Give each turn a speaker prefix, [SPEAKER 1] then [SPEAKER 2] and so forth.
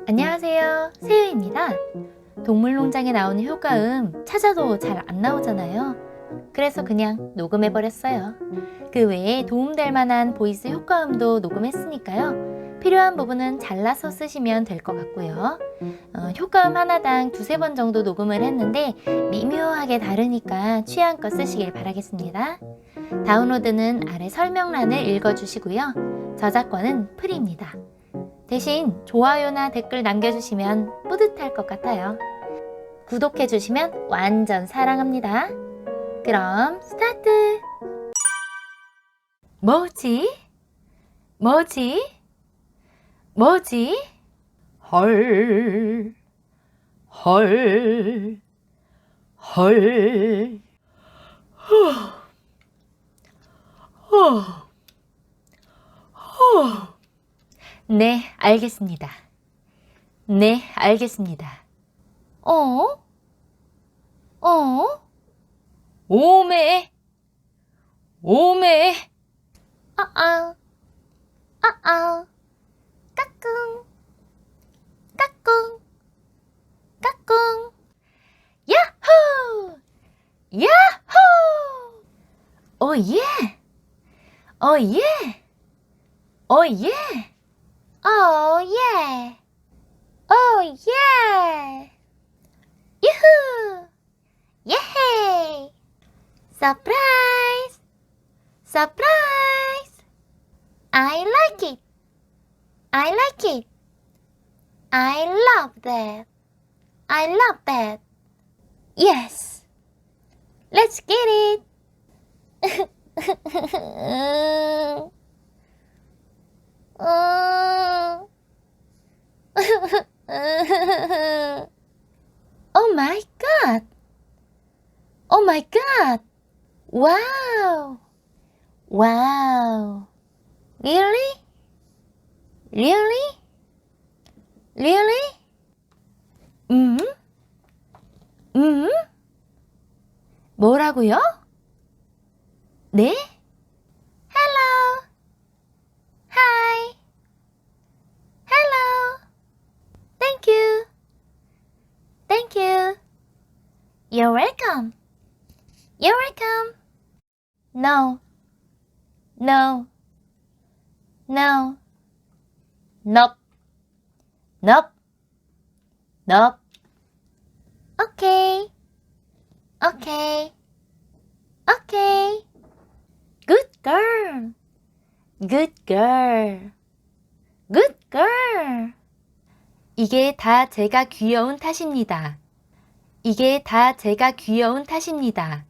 [SPEAKER 1] 안녕하세요, 세유입니다. 동물농장에 나오는 효과음 찾아도 잘 안 나오잖아요. 그래서 그냥 녹음해버렸어요. 그 외에 도움될 만한 보이스 효과음도 녹음했으니까요. 필요한 부분은 잘라서 쓰시면 될 것 같고요. 효과음 하나당 2~3번 정도 녹음을 했는데 미묘하게 다르니까 취향껏 쓰시길 바라겠습니다. 다운로드는 아래 설명란을 읽어주시고요. 저작권은 프리입니다. 대신 좋아요나 댓글 남겨주시면 뿌듯할 것 같아요. 구독해주시면 완전 사랑합니다. 그럼 스타트! 뭐지? 헐, 헐, 헐. 네, 알겠습니다. 네, 알겠습니다. 어? 오메, 아아, 까꿍, 까꿍. 야호! 야호! 오예! 오예! 오예! 오예! 오예! 유후! 예헤이! 서프라이즈! 서프라이즈! I like it! I like it! I love that! I love that! Yes! Let's get it! Oh my god! Oh my god! Wow! Wow! Really? Really? Really? 뭐라고요? 네? Hello. Hi. Hello. Thank you. Thank you. You're welcome. You're welcome. No. No. No. Nope. Nope. Nope. Okay. Okay. Okay. Good girl. Good girl. Good girl. 이게 다 제가 귀여운 탓입니다. 이게 다 제가 귀여운 탓입니다.